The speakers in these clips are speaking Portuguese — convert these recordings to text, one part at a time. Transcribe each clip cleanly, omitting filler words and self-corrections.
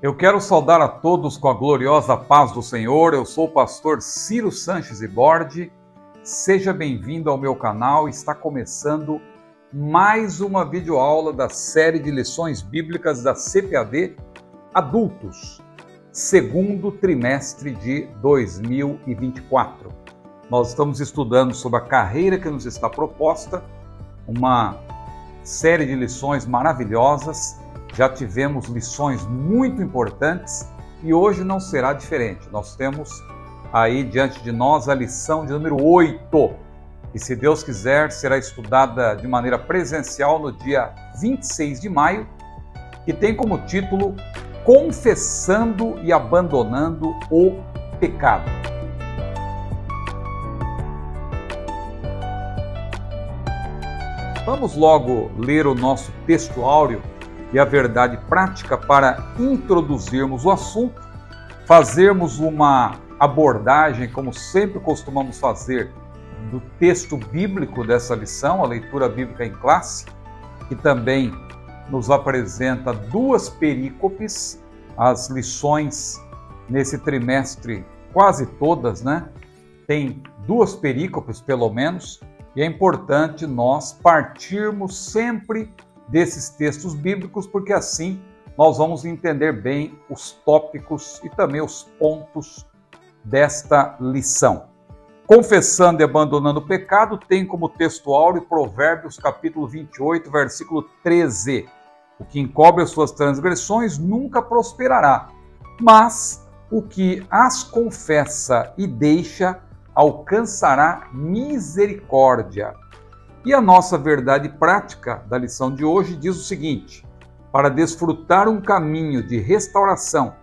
Eu quero saudar a todos com a gloriosa paz do Senhor. Eu sou o pastor Ciro Sanches Ibordi. Seja bem-vindo ao meu canal. Está começando mais uma videoaula da série de lições bíblicas da CPAD Adultos, segundo trimestre de 2024. Nós estamos estudando sobre a carreira que nos está proposta, uma série de lições maravilhosas. Já tivemos lições muito importantes e hoje não será diferente. Nós temos aí diante de nós a lição de número 8, que, se Deus quiser, será estudada de maneira presencial no dia 26 de maio, que tem como título Confessando e Abandonando o Pecado. Vamos logo ler o nosso texto áureo e a verdade prática para introduzirmos o assunto, fazermos uma abordagem, como sempre costumamos fazer, do texto bíblico dessa lição, a leitura bíblica em classe, que também nos apresenta duas perícopes. As lições nesse trimestre, quase todas, tem duas perícopes pelo menos, e é importante nós partirmos sempre desses textos bíblicos, porque assim nós vamos entender bem os tópicos e também os pontos desta lição. Confessando e abandonando o pecado tem como texto áureo Provérbios capítulo 28, versículo 13. O que encobre as suas transgressões nunca prosperará, mas o que as confessa e deixa alcançará misericórdia. E a nossa verdade prática da lição de hoje diz o seguinte: para desfrutar um caminho de restauração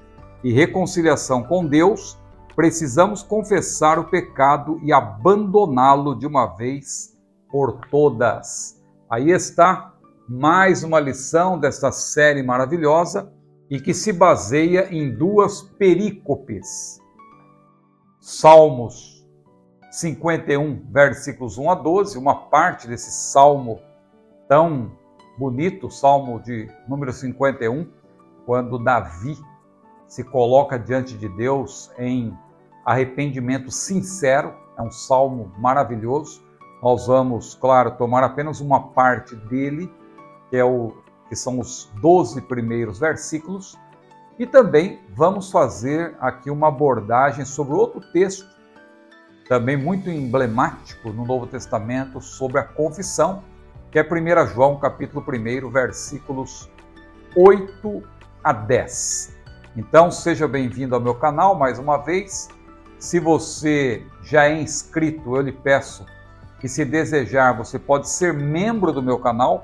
e reconciliação com Deus, precisamos confessar o pecado e abandoná-lo de uma vez por todas. Aí está mais uma lição desta série maravilhosa e que se baseia em duas perícopes. Salmos 51, versículos 1 a 12, uma parte desse salmo tão bonito, salmo de número 51, quando Davi se coloca diante de Deus em arrependimento sincero. É um salmo maravilhoso. Nós vamos, claro, tomar apenas uma parte dele, que são os 12 primeiros versículos, e também vamos fazer aqui uma abordagem sobre outro texto, também muito emblemático no Novo Testamento, sobre a confissão, que é 1 João, capítulo 1, versículos 8 a 10. Então, seja bem-vindo ao meu canal mais uma vez. Se você já é inscrito, eu lhe peço que, se desejar, você pode ser membro do meu canal,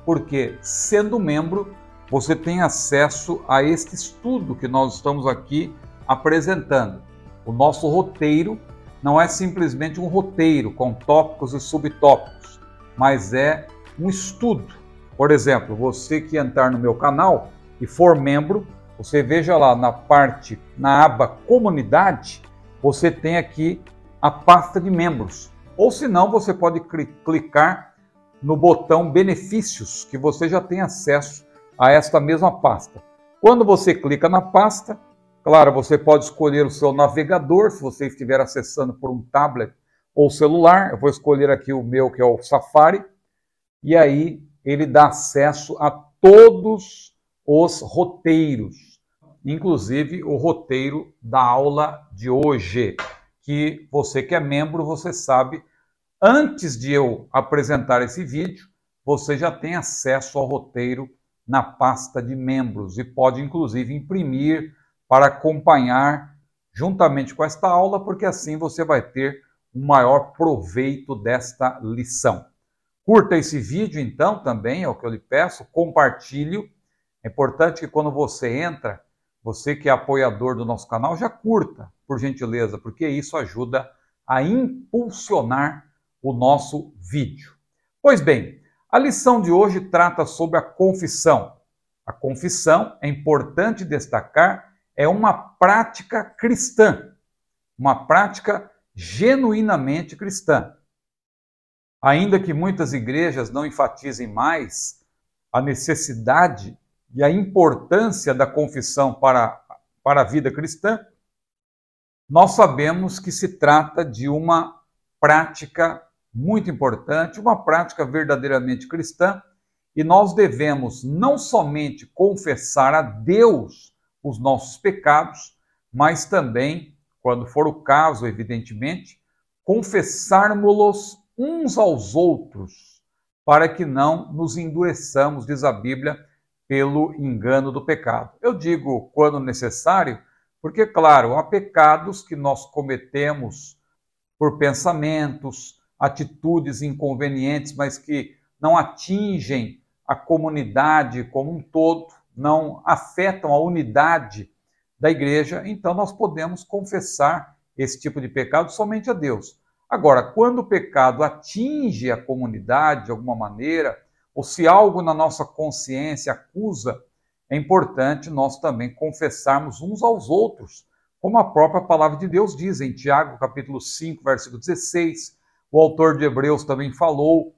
porque, sendo membro, você tem acesso a este estudo que nós estamos aqui apresentando. O nosso roteiro não é simplesmente um roteiro com tópicos e subtópicos, mas é um estudo. Por exemplo, você que entrar no meu canal e for membro, você veja lá na aba Comunidade, você tem aqui a pasta de membros. Ou se não, você pode clicar no botão Benefícios, que você já tem acesso a esta mesma pasta. Quando você clica na pasta, claro, você pode escolher o seu navegador, se você estiver acessando por um tablet ou celular. Eu vou escolher aqui o meu, que é o Safari, e aí ele dá acesso a todos os roteiros, inclusive o roteiro da aula de hoje, que você que é membro, você sabe, antes de eu apresentar esse vídeo, você já tem acesso ao roteiro na pasta de membros e pode inclusive imprimir para acompanhar juntamente com esta aula, porque assim você vai ter um maior proveito desta lição. Curta esse vídeo então também, é o que eu lhe peço, compartilhe. É importante que quando você entra, você que é apoiador do nosso canal, já curta, por gentileza, porque isso ajuda a impulsionar o nosso vídeo. Pois bem, a lição de hoje trata sobre a confissão. A confissão, é importante destacar, é uma prática cristã, uma prática genuinamente cristã. Ainda que muitas igrejas não enfatizem mais a necessidade e a importância da confissão para a vida cristã, nós sabemos que se trata de uma prática muito importante, uma prática verdadeiramente cristã, e nós devemos não somente confessar a Deus os nossos pecados, mas também, quando for o caso, evidentemente, confessarmos-los uns aos outros, para que não nos endureçamos, diz a Bíblia, pelo engano do pecado. Eu digo quando necessário, porque, claro, há pecados que nós cometemos por pensamentos, atitudes inconvenientes, mas que não atingem a comunidade como um todo, não afetam a unidade da igreja, então nós podemos confessar esse tipo de pecado somente a Deus. Agora, quando o pecado atinge a comunidade de alguma maneira, ou se algo na nossa consciência acusa, é importante nós também confessarmos uns aos outros, como a própria palavra de Deus diz em Tiago, capítulo 5, versículo 16. O autor de Hebreus também falou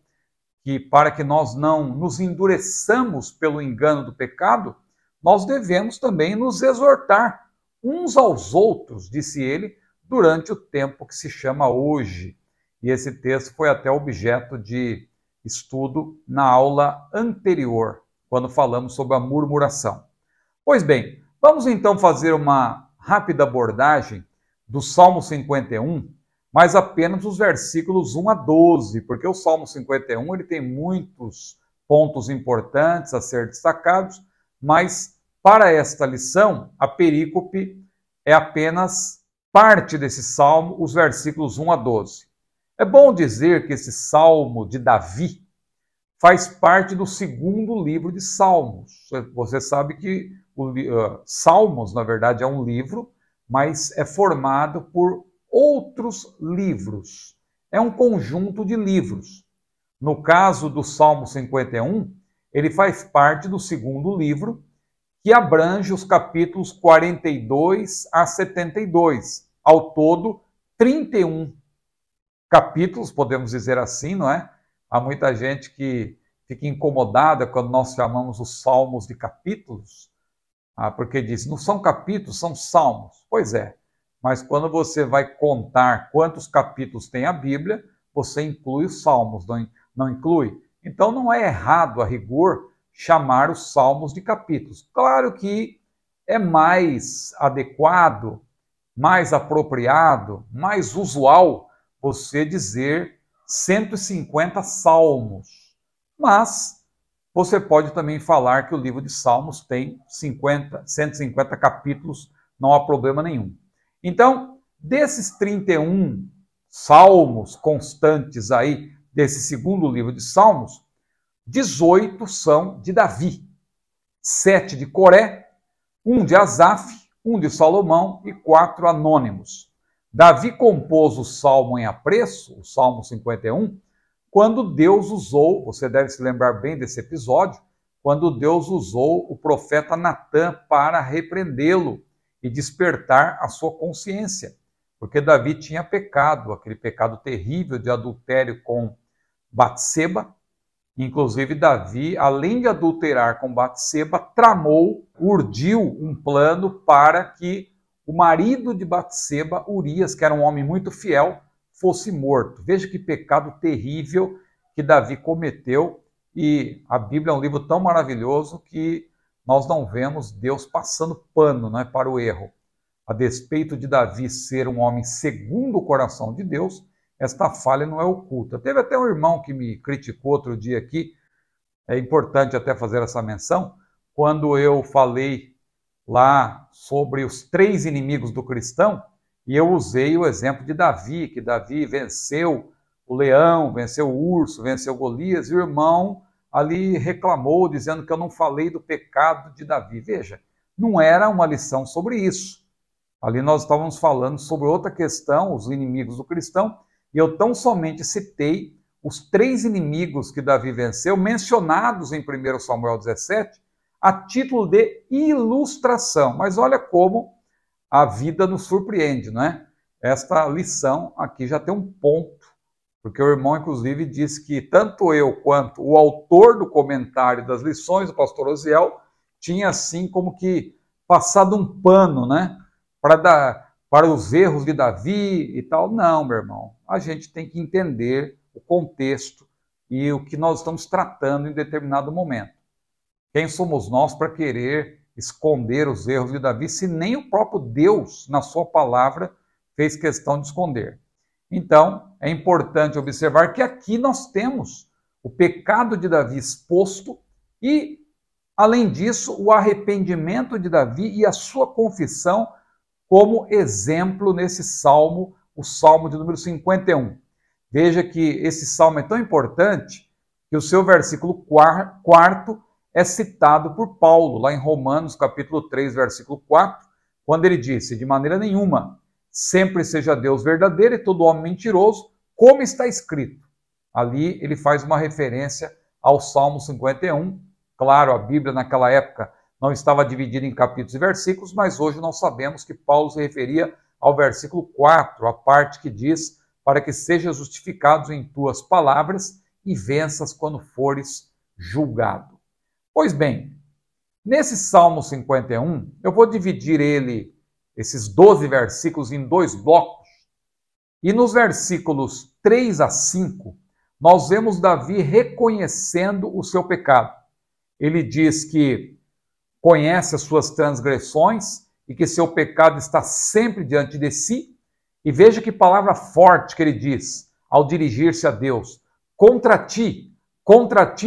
que para que nós não nos endureçamos pelo engano do pecado, nós devemos também nos exortar uns aos outros, disse ele, durante o tempo que se chama hoje. E esse texto foi até objeto de estudo na aula anterior, quando falamos sobre a murmuração. Pois bem, vamos então fazer uma rápida abordagem do Salmo 51, mas apenas os versículos 1 a 12, porque o Salmo 51 ele tem muitos pontos importantes a ser destacados, mas para esta lição, a perícope é apenas parte desse salmo, os versículos 1 a 12. É bom dizer que esse salmo de Davi faz parte do segundo livro de Salmos. Você sabe que Salmos, na verdade, é um livro, mas é formado por outros livros. É um conjunto de livros. No caso do Salmo 51, ele faz parte do segundo livro, que abrange os capítulos 42 a 72. Ao todo, 31 capítulos, podemos dizer assim, não é? Há muita gente que fica incomodada quando nós chamamos os salmos de capítulos, porque diz, não são capítulos, são salmos. Pois é, mas quando você vai contar quantos capítulos tem a Bíblia, você inclui os salmos, não inclui? Então não é errado, a rigor, chamar os salmos de capítulos. Claro que é mais adequado, mais apropriado, mais usual você dizer 150 salmos. Mas você pode também falar que o livro de Salmos tem 150 capítulos, não há problema nenhum. Então, desses 31 salmos constantes aí, desse segundo livro de Salmos, 18 são de Davi, 7 de Coré, 1 de Asaf, 1 de Salomão e 4 anônimos. Davi compôs o salmo em apreço, o Salmo 51, quando Deus usou, você deve se lembrar bem desse episódio, quando Deus usou o profeta Natã para repreendê-lo e despertar a sua consciência, porque Davi tinha pecado, aquele pecado terrível de adultério com Batseba. Inclusive Davi, além de adulterar com Batseba, tramou, urdiu um plano para que o marido de Batseba, Urias, que era um homem muito fiel, fosse morto. Veja que pecado terrível que Davi cometeu, e a Bíblia é um livro tão maravilhoso que nós não vemos Deus passando pano, não é, para o erro. A despeito de Davi ser um homem segundo o coração de Deus, esta falha não é oculta. Teve até um irmão que me criticou outro dia aqui, é importante até fazer essa menção, quando eu falei lá sobre os 3 inimigos do cristão, e eu usei o exemplo de Davi, que Davi venceu o leão, venceu o urso, venceu Golias, e o irmão ali reclamou, dizendo que eu não falei do pecado de Davi. Veja, não era uma lição sobre isso. Ali nós estávamos falando sobre outra questão, os inimigos do cristão, e eu tão somente citei os 3 inimigos que Davi venceu, mencionados em 1 Samuel 17, a título de ilustração. Mas olha como a vida nos surpreende, não é? Esta lição aqui já tem um ponto, porque o irmão, inclusive, disse que tanto eu quanto o autor do comentário das lições, o pastor Osiel, tinha assim como que passado um pano, né, para os erros de Davi e tal. Não, meu irmão, a gente tem que entender o contexto e o que nós estamos tratando em determinado momento. Quem somos nós para querer esconder os erros de Davi, se nem o próprio Deus, na sua palavra, fez questão de esconder? Então, é importante observar que aqui nós temos o pecado de Davi exposto e, além disso, o arrependimento de Davi e a sua confissão como exemplo nesse salmo, o salmo de número 51. Veja que esse salmo é tão importante que o seu versículo 4 é citado por Paulo, lá em Romanos, capítulo 3, versículo 4, quando ele disse: de maneira nenhuma, sempre seja Deus verdadeiro e todo homem mentiroso, como está escrito. Ali ele faz uma referência ao Salmo 51. Claro, a Bíblia naquela época não estava dividida em capítulos e versículos, mas hoje nós sabemos que Paulo se referia ao versículo 4, a parte que diz: para que sejas justificados em tuas palavras e venças quando fores julgado. Pois bem, nesse Salmo 51, eu vou dividir esses 12 versículos em dois blocos. E nos versículos 3 a 5, nós vemos Davi reconhecendo o seu pecado. Ele diz que conhece as suas transgressões e que seu pecado está sempre diante de si. E veja que palavra forte que ele diz ao dirigir-se a Deus: contra ti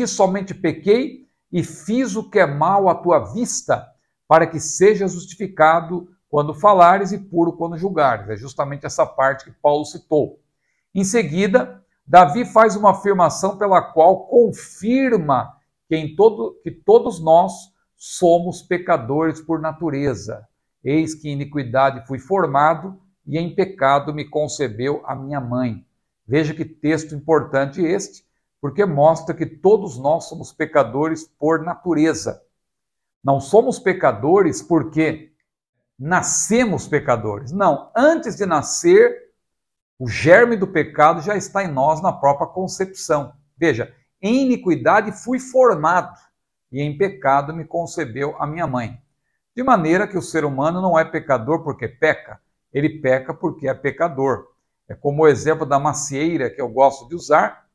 somente pequei e fiz o que é mal à tua vista, para que sejas justificado quando falares e puro quando julgares. É justamente essa parte que Paulo citou. Em seguida, Davi faz uma afirmação pela qual confirma que todos nós somos pecadores por natureza. Eis que em iniquidade fui formado e em pecado me concebeu a minha mãe. Veja que texto importante este, porque mostra que todos nós somos pecadores por natureza. Não somos pecadores porque nascemos pecadores. Não, antes de nascer, o germe do pecado já está em nós na própria concepção. Veja, em iniquidade fui formado e em pecado me concebeu a minha mãe. De maneira que o ser humano não é pecador porque peca, ele peca porque é pecador. É como o exemplo da macieira que eu gosto de usar.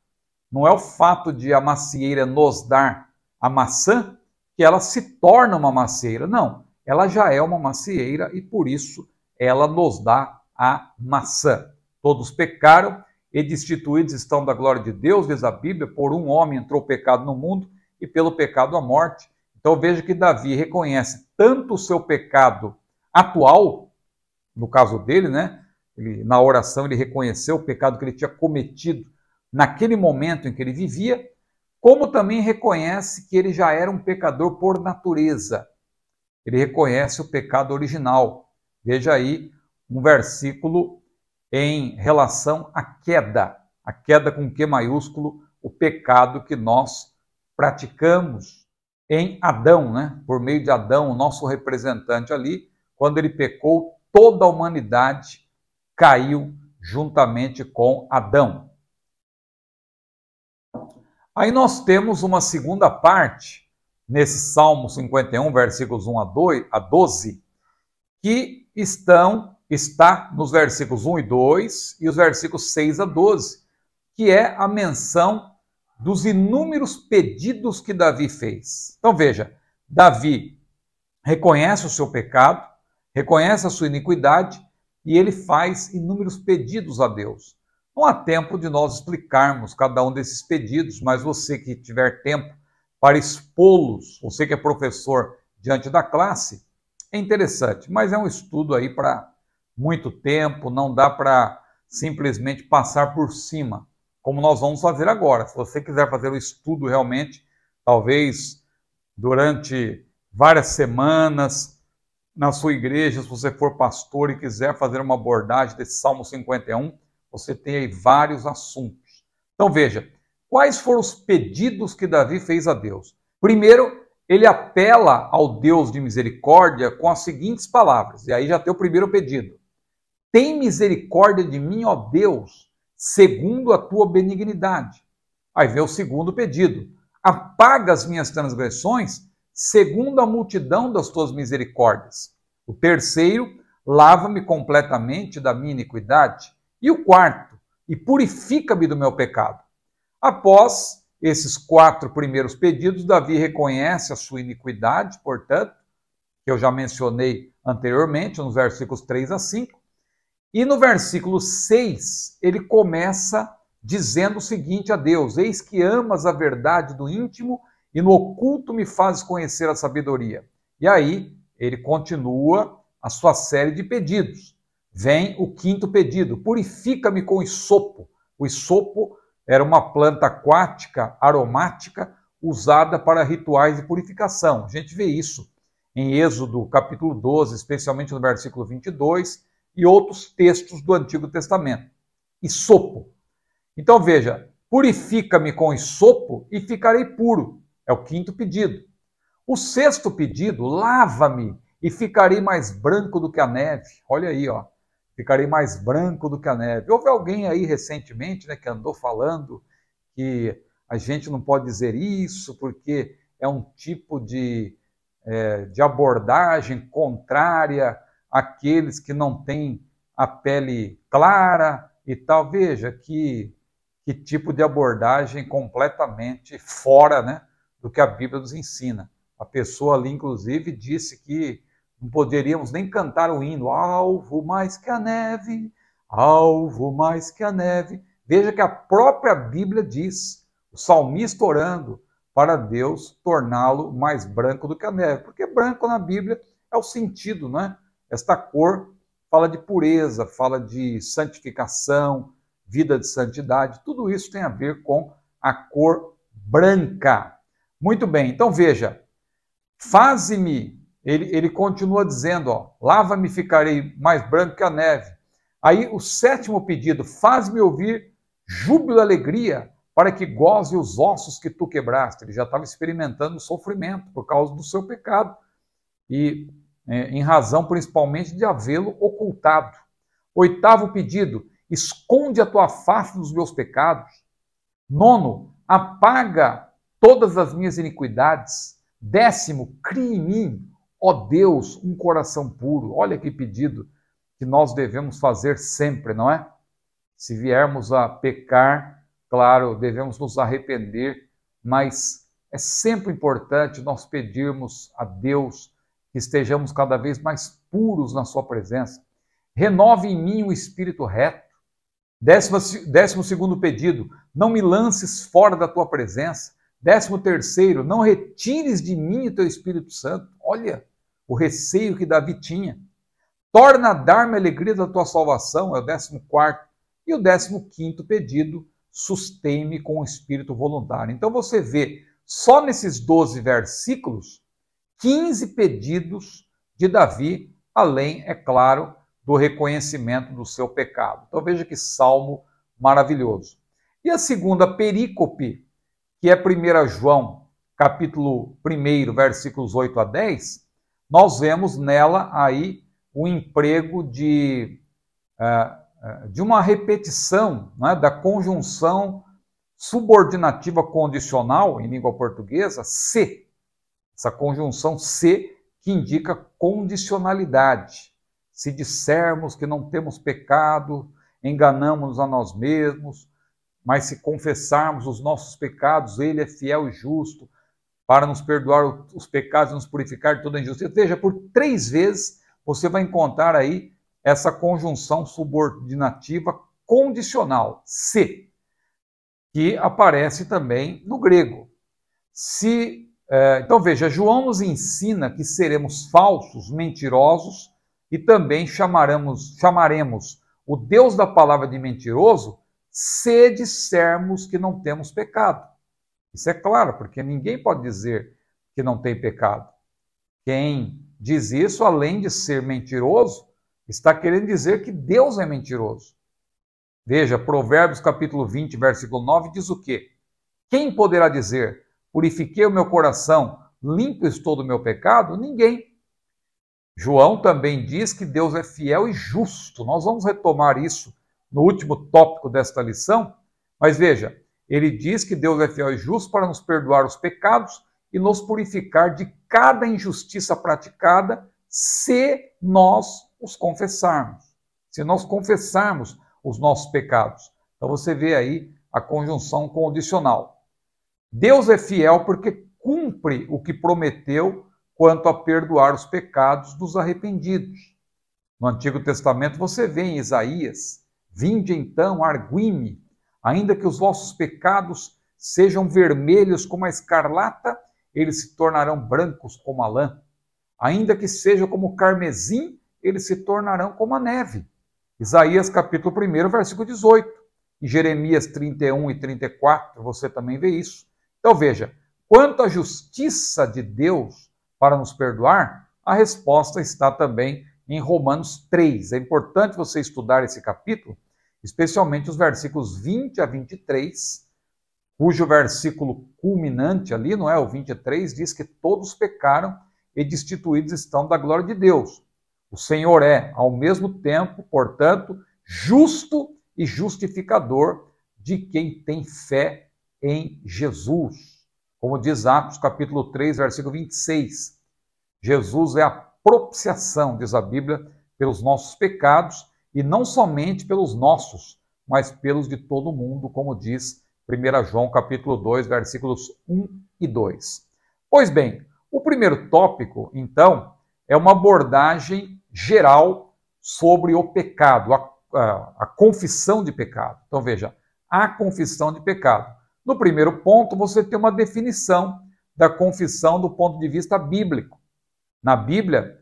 Não é o fato de a macieira nos dar a maçã que ela se torna uma macieira. Não, ela já é uma macieira e por isso ela nos dá a maçã. Todos pecaram e destituídos estão da glória de Deus, diz a Bíblia, por um homem entrou o pecado no mundo e pelo pecado a morte. Então veja que Davi reconhece tanto o seu pecado atual, no caso dele, né? Na oração ele reconheceu o pecado que ele tinha cometido naquele momento em que ele vivia, como também reconhece que ele já era um pecador por natureza. Ele reconhece o pecado original. Veja aí um versículo em relação à queda. A queda com Q maiúsculo, o pecado que nós praticamos em Adão, né? Por meio de Adão, o nosso representante ali, quando ele pecou, toda a humanidade caiu juntamente com Adão. Aí nós temos uma segunda parte, nesse Salmo 51, versículos 1 a 12, que está nos versículos 1 e 2 e os versículos 6 a 12, que é a menção dos inúmeros pedidos que Davi fez. Então veja, Davi reconhece o seu pecado, reconhece a sua iniquidade e ele faz inúmeros pedidos a Deus. Não há tempo de nós explicarmos cada um desses pedidos, mas você que tiver tempo para expô-los, você que é professor diante da classe, é interessante, mas é um estudo aí para muito tempo, não dá para simplesmente passar por cima, como nós vamos fazer agora. Se você quiser fazer o estudo realmente, talvez durante várias semanas, na sua igreja, se você for pastor e quiser fazer uma abordagem desse Salmo 51, você tem aí vários assuntos. Então veja, quais foram os pedidos que Davi fez a Deus? Primeiro, ele apela ao Deus de misericórdia com as seguintes palavras, e aí já tem o primeiro pedido. Tem misericórdia de mim, ó Deus, segundo a tua benignidade. Aí vem o segundo pedido. Apaga as minhas transgressões, segundo a multidão das tuas misericórdias. O terceiro, lava-me completamente da minha iniquidade. E o quarto, e purifica-me do meu pecado. Após esses 4 primeiros pedidos, Davi reconhece a sua iniquidade, portanto, que eu já mencionei anteriormente, nos versículos 3 a 5. E no versículo 6, ele começa dizendo o seguinte a Deus: eis que amas a verdade do íntimo e no oculto me fazes conhecer a sabedoria. E aí ele continua a sua série de pedidos. Vem o 5º pedido: purifica-me com hisopo. O hisopo era uma planta aquática aromática usada para rituais de purificação. A gente vê isso em Êxodo capítulo 12, especialmente no versículo 22, e outros textos do Antigo Testamento. Hisopo. Então veja, purifica-me com hisopo e ficarei puro. É o 5º pedido. O 6º pedido, lava-me e ficarei mais branco do que a neve. Olha aí, ó. Ficarei mais branco do que a neve. Houve alguém aí recentemente, né, que andou falando que a gente não pode dizer isso porque é um tipo de abordagem contrária àqueles que não têm a pele clara e tal. Veja que tipo de abordagem completamente fora, né, do que a Bíblia nos ensina. A pessoa ali, inclusive, disse que não poderíamos nem cantar o hino, alvo mais que a neve, alvo mais que a neve. Veja que a própria Bíblia diz, o salmista orando para Deus torná-lo mais branco do que a neve, porque branco na Bíblia é o sentido, não é? Esta cor fala de pureza, fala de santificação, vida de santidade, tudo isso tem a ver com a cor branca. Muito bem, então veja, faze-me, ele continua dizendo, ó, lava-me e ficarei mais branco que a neve. Aí o 7º pedido, faz-me ouvir júbilo e alegria, para que goze os ossos que tu quebraste. Ele já estava experimentando sofrimento por causa do seu pecado e em razão principalmente de havê-lo ocultado. 8º pedido, esconde a tua face dos meus pecados. 9º, apaga todas as minhas iniquidades. 10º, cria em mim, ó Deus, um coração puro. Olha que pedido que nós devemos fazer sempre, não é? Se viermos a pecar, claro, devemos nos arrepender, mas é sempre importante nós pedirmos a Deus que estejamos cada vez mais puros na sua presença. Renove em mim o espírito reto. 12º pedido, não me lances fora da tua presença. 13º, não retires de mim o teu Espírito Santo. Olha o receio que Davi tinha. Torna a dar-me a alegria da tua salvação, é o 14º. E o 15º pedido, sustém-me com o espírito voluntário. Então você vê, só nesses 12 versículos, 15 pedidos de Davi, além, é claro, do reconhecimento do seu pecado. Então veja que salmo maravilhoso. E a segunda perícope, que é 1 João, capítulo 1, versículos 8 a 10, nós vemos nela aí o emprego de uma repetição, né, da conjunção subordinativa condicional, em língua portuguesa, se. Essa conjunção se que indica condicionalidade. Se dissermos que não temos pecado, enganamos a nós mesmos, mas se confessarmos os nossos pecados, Ele é fiel e justo para nos perdoar os pecados e nos purificar de toda injustiça. Veja, por 3 vezes você vai encontrar aí essa conjunção subordinativa condicional, se, que aparece também no grego. Então veja, João nos ensina que seremos falsos, mentirosos, e também chamaremos o Deus da palavra de mentiroso se dissermos que não temos pecado. Isso é claro, porque ninguém pode dizer que não tem pecado. Quem diz isso, além de ser mentiroso, está querendo dizer que Deus é mentiroso. Veja, Provérbios capítulo 20, versículo 9, diz o quê? Quem poderá dizer, purifiquei o meu coração, limpo estou do meu pecado? Ninguém. João também diz que Deus é fiel e justo. Nós vamos retomar isso no último tópico desta lição, mas veja, ele diz que Deus é fiel e justo para nos perdoar os pecados e nos purificar de cada injustiça praticada se nós os confessarmos. Se nós confessarmos os nossos pecados. Então você vê aí a conjunção condicional. Deus é fiel porque cumpre o que prometeu quanto a perdoar os pecados dos arrependidos. No Antigo Testamento você vê em Isaías: vinde então, argui-me, ainda que os vossos pecados sejam vermelhos como a escarlata, eles se tornarão brancos como a lã. Ainda que seja como o carmesim, eles se tornarão como a neve. Isaías capítulo 1, versículo 18. Em Jeremias 31 e 34 você também vê isso. Então veja, quanto à justiça de Deus para nos perdoar, a resposta está também em Romanos 3. É importante você estudar esse capítulo, especialmente os versículos 20 a 23, cujo versículo culminante ali, não é? O 23, diz que todos pecaram e destituídos estão da glória de Deus. O Senhor é, ao mesmo tempo, portanto, justo e justificador de quem tem fé em Jesus. Como diz Atos capítulo 3, versículo 26. Jesus é a propiciação, diz a Bíblia, pelos nossos pecados, e não somente pelos nossos, mas pelos de todo mundo, como diz 1 João capítulo 2, versículos 1 e 2. Pois bem, o primeiro tópico, então, é uma abordagem geral sobre o pecado, a confissão de pecado. Então veja, a confissão de pecado. No primeiro ponto, você tem uma definição da confissão do ponto de vista bíblico. Na Bíblia,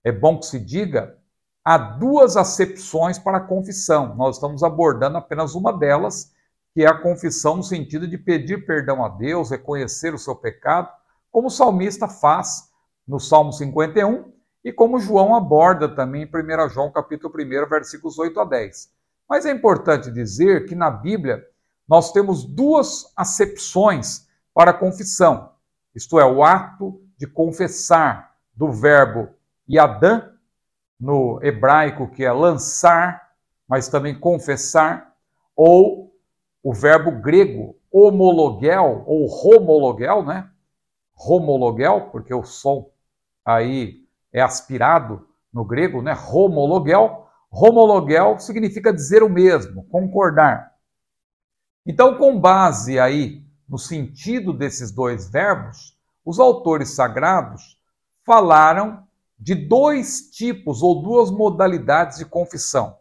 é bom que se diga, há duas acepções para a confissão. Nós estamos abordando apenas uma delas, que é a confissão no sentido de pedir perdão a Deus, reconhecer o seu pecado, como o salmista faz no Salmo 51 e como João aborda também em 1 João capítulo 1, versículos 8 a 10. Mas é importante dizer que na Bíblia nós temos duas acepções para a confissão, isto é, o ato de confessar, do verbo yadam, no hebraico, que é lançar, mas também confessar, ou o verbo grego homologel, ou homologel, né? Homologel, porque o som aí é aspirado no grego, né? Homologel. Homologel significa dizer o mesmo, concordar. Então, com base aí no sentido desses dois verbos, os autores sagrados falaram de dois tipos ou duas modalidades de confissão.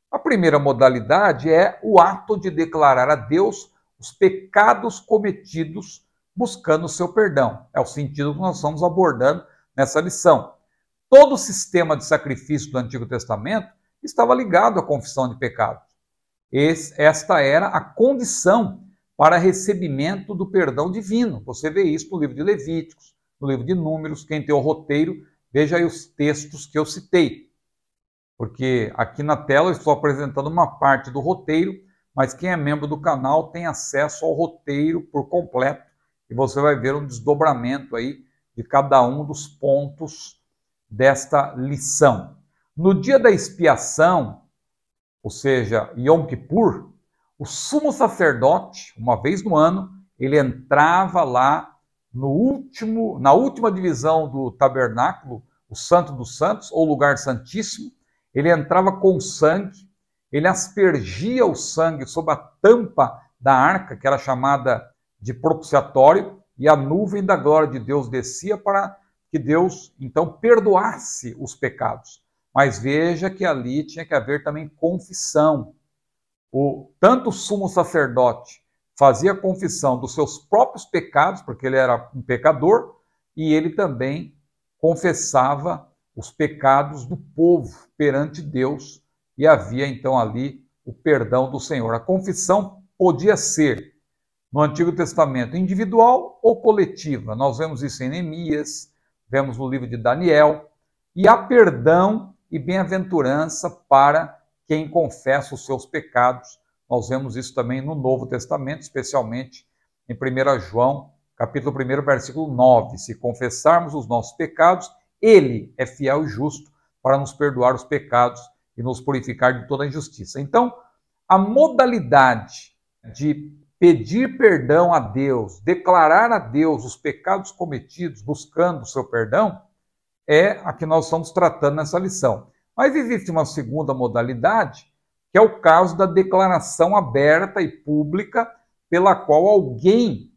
A primeira modalidade é o ato de declarar a Deus os pecados cometidos buscando o seu perdão. É o sentido que nós estamos abordando nessa lição. Todo o sistema de sacrifício do Antigo Testamento estava ligado à confissão de pecados. Esta era a condição para recebimento do perdão divino. Você vê isso no livro de Levíticos, no livro de Números. Quem tem o roteiro, veja aí os textos que eu citei. Porque aqui na tela eu estou apresentando uma parte do roteiro, mas quem é membro do canal tem acesso ao roteiro por completo. E você vai ver um desdobramento aí de cada um dos pontos desta lição. No dia da expiação, ou seja, Yom Kippur, o sumo sacerdote, uma vez no ano, ele entrava lá na última divisão do tabernáculo, o Santo dos Santos, ou lugar santíssimo. Ele entrava com sangue, ele aspergia o sangue sobre a tampa da arca, que era chamada de propiciatório, e a nuvem da glória de Deus descia para que Deus, então, perdoasse os pecados. Mas veja que ali tinha que haver também confissão. Tanto o sumo sacerdote fazia confissão dos seus próprios pecados, porque ele era um pecador, e ele também confessava os pecados do povo perante Deus, e havia então ali o perdão do Senhor. A confissão podia ser, no Antigo Testamento, individual ou coletiva. Nós vemos isso em Neemias, vemos no livro de Daniel, e há perdão e bem-aventurança para quem confessa os seus pecados. Nós vemos isso também no Novo Testamento, especialmente em 1 João, capítulo 1, versículo 9. Se confessarmos os nossos pecados, Ele é fiel e justo para nos perdoar os pecados e nos purificar de toda injustiça. Então, a modalidade de pedir perdão a Deus, declarar a Deus os pecados cometidos, buscando o seu perdão, é a que nós estamos tratando nessa lição. Mas existe uma segunda modalidade, que é o caso da declaração aberta e pública, pela qual alguém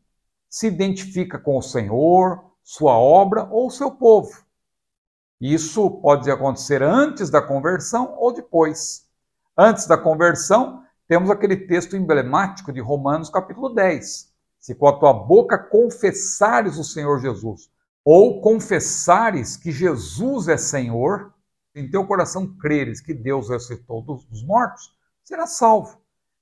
se identifica com o Senhor, sua obra ou seu povo. Isso pode acontecer antes da conversão ou depois. Antes da conversão, temos aquele texto emblemático de Romanos capítulo 10. Se com a tua boca confessares o Senhor Jesus, ou confessares que Jesus é Senhor, em teu coração creres que Deus ressuscitou dos mortos, será salvo.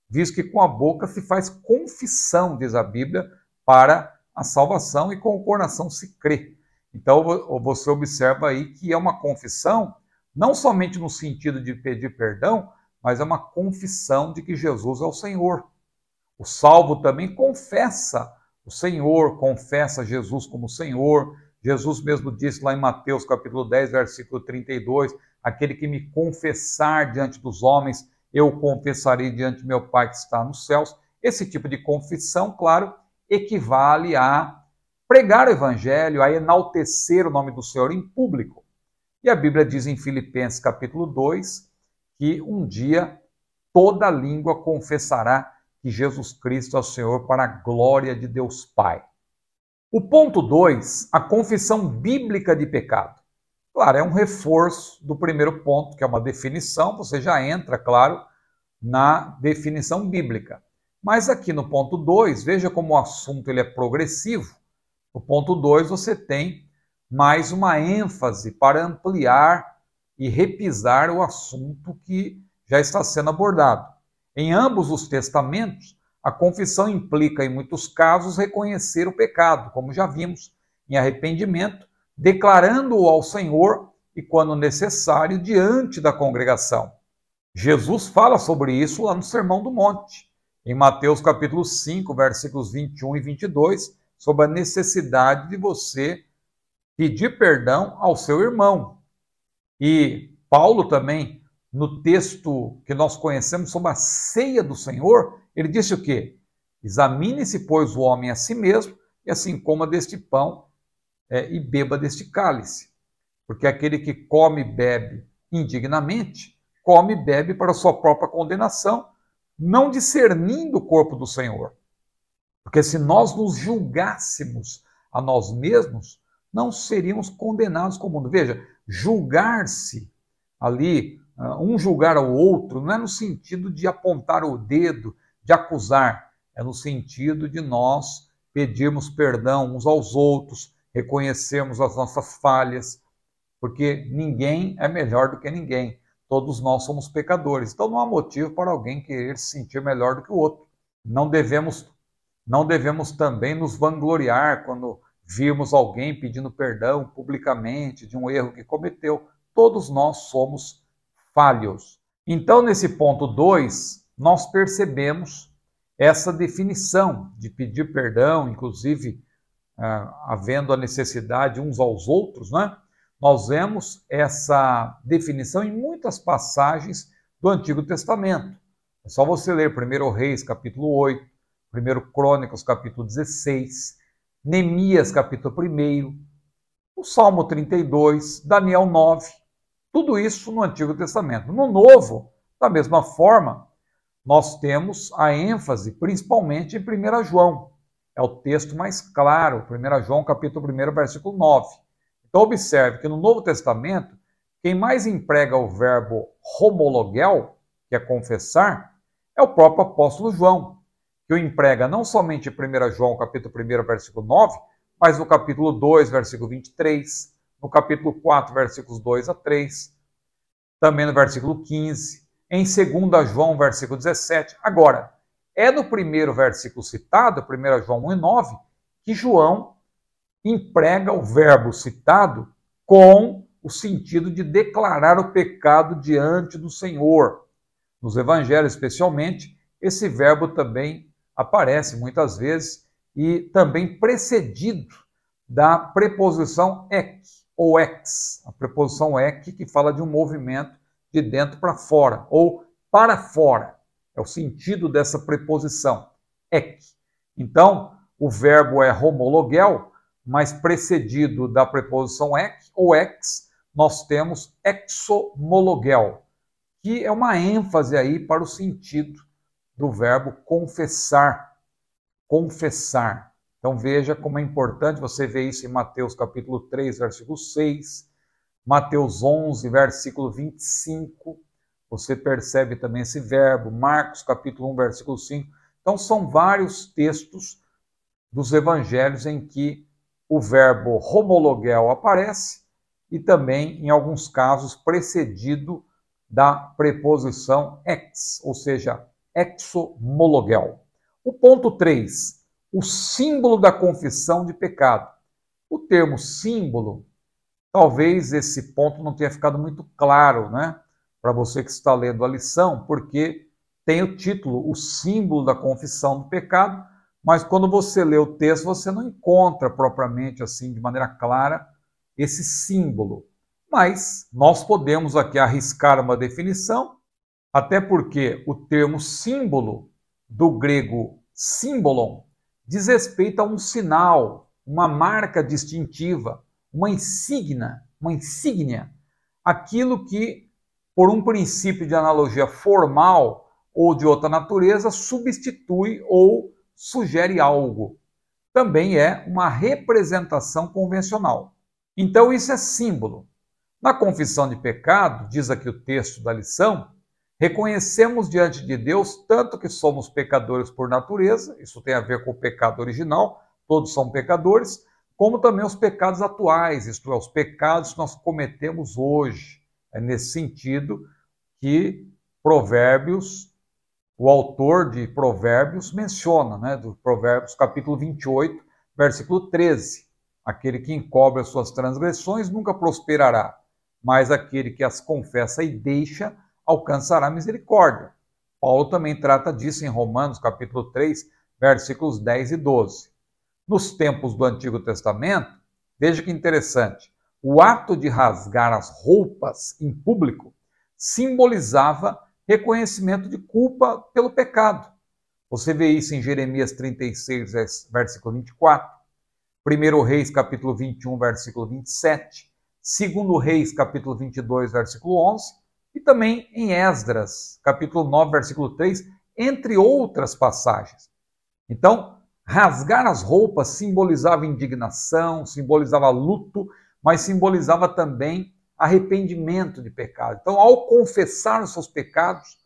Visto que com a boca se faz confissão, diz a Bíblia, para a salvação, e com o coração se crê. Então você observa aí que é uma confissão, não somente no sentido de pedir perdão, mas é uma confissão de que Jesus é o Senhor. O salvo também confessa o Senhor, confessa Jesus como Senhor. Jesus mesmo disse lá em Mateus capítulo 10, versículo 32, aquele que me confessar diante dos homens, eu confessarei diante de meu Pai que está nos céus. Esse tipo de confissão, claro, equivale a pregar o Evangelho, a enaltecer o nome do Senhor em público. E a Bíblia diz em Filipenses capítulo 2, que um dia toda língua confessará que Jesus Cristo é o Senhor para a glória de Deus Pai. O ponto 2, a confissão bíblica de pecado. Claro, é um reforço do primeiro ponto, que é uma definição, você já entra, claro, na definição bíblica. Mas aqui no ponto 2, veja como o assunto ele é progressivo. No ponto 2 você tem mais uma ênfase para ampliar e repisar o assunto que já está sendo abordado. Em ambos os testamentos, a confissão implica, em muitos casos, reconhecer o pecado, como já vimos, em arrependimento, declarando-o ao Senhor e, quando necessário, diante da congregação. Jesus fala sobre isso lá no Sermão do Monte, em Mateus capítulo 5, versículos 21 e 22, sobre a necessidade de você pedir perdão ao seu irmão. E Paulo também, no texto que nós conhecemos sobre a ceia do Senhor, ele disse o quê? Examine-se, pois, o homem a si mesmo, e assim coma deste pão e beba deste cálice. Porque aquele que come e bebe indignamente, come e bebe para a sua própria condenação, não discernindo o corpo do Senhor. Porque se nós nos julgássemos a nós mesmos, não seríamos condenados com o mundo. Veja, julgar-se ali, um julgar ao outro, não é no sentido de apontar o dedo, de acusar, é no sentido de nós pedirmos perdão uns aos outros, reconhecermos as nossas falhas, porque ninguém é melhor do que ninguém. Todos nós somos pecadores. Então não há motivo para alguém querer se sentir melhor do que o outro. Não devemos também nos vangloriar quando virmos alguém pedindo perdão publicamente de um erro que cometeu. Todos nós somos falhos. Então, nesse ponto 2, nós percebemos essa definição de pedir perdão, inclusive havendo a necessidade uns aos outros, né? Nós vemos essa definição em muitas passagens do Antigo Testamento. É só você ler 1 Reis, capítulo 8, 1 Crônicas, capítulo 16, Neemias, capítulo 1, o Salmo 32, Daniel 9, tudo isso no Antigo Testamento. No Novo, da mesma forma, nós temos a ênfase principalmente em 1 João. É o texto mais claro, 1 João, capítulo 1, versículo 9. Então, observe que no Novo Testamento, quem mais emprega o verbo homologel, que é confessar, é o próprio apóstolo João, que o emprega não somente em 1 João, capítulo 1, versículo 9, mas no capítulo 2, versículo 23, no capítulo 4, versículos 2 a 3, também no versículo 15, em 2 João, versículo 17. Agora, é no primeiro versículo citado, 1 João 1 e 9, que João emprega o verbo citado com o sentido de declarar o pecado diante do Senhor. Nos evangelhos, especialmente, esse verbo também aparece muitas vezes e também precedido da preposição ek ou ex, a preposição ek que fala de um movimento de dentro para fora ou para fora. É o sentido dessa preposição. ek. Então, o verbo é homologel, mas precedido da preposição ek ou ex, nós temos exomologel, que é uma ênfase aí para o sentido do verbo confessar. Confessar. Então veja como é importante, você vê isso em Mateus capítulo 3, versículo 6, Mateus 11, versículo 25, você percebe também esse verbo, Marcos capítulo 1, versículo 5. Então são vários textos dos evangelhos em que o verbo homologel aparece e também, em alguns casos, precedido da preposição ex, ou seja, exomologel. O ponto 3, o símbolo da confissão de pecado. O termo símbolo, talvez esse ponto não tenha ficado muito claro, né, para você que está lendo a lição, porque tem o título, o símbolo da confissão do pecado, mas quando você lê o texto, você não encontra propriamente assim, de maneira clara, esse símbolo. Mas nós podemos aqui arriscar uma definição, até porque o termo símbolo, do grego símbolon, diz respeito a um sinal, uma marca distintiva, uma insígnia, aquilo que, por um princípio de analogia formal ou de outra natureza, substitui ou sugere algo. Também é uma representação convencional. Então isso é símbolo. Na confissão de pecado, diz aqui o texto da lição, reconhecemos diante de Deus tanto que somos pecadores por natureza, isso tem a ver com o pecado original, todos são pecadores, como também os pecados atuais, isto é, os pecados que nós cometemos hoje. É nesse sentido que Provérbios, o autor de Provérbios menciona, né, do Provérbios capítulo 28, versículo 13, aquele que encobre as suas transgressões nunca prosperará, mas aquele que as confessa e deixa alcançará misericórdia. Paulo também trata disso em Romanos capítulo 3, versículos 10 e 12. Nos tempos do Antigo Testamento, veja que interessante, o ato de rasgar as roupas em público simbolizava reconhecimento de culpa pelo pecado. Você vê isso em Jeremias 36, versículo 24, 1 Reis capítulo 21, versículo 27, 2 Reis capítulo 22, versículo 11, e também em Esdras, capítulo 9, versículo 3, entre outras passagens. Então, rasgar as roupas simbolizava indignação, simbolizava luto, mas simbolizava também arrependimento de pecado. Então, ao confessar os seus pecados,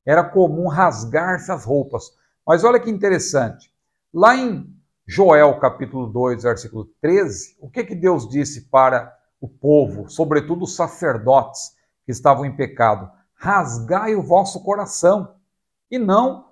era comum rasgar-se as roupas. Mas olha que interessante, lá em Joel, capítulo 2, versículo 13, o que Deus disse para o povo, sobretudo os sacerdotes que estavam em pecado? Rasgai o vosso coração, e não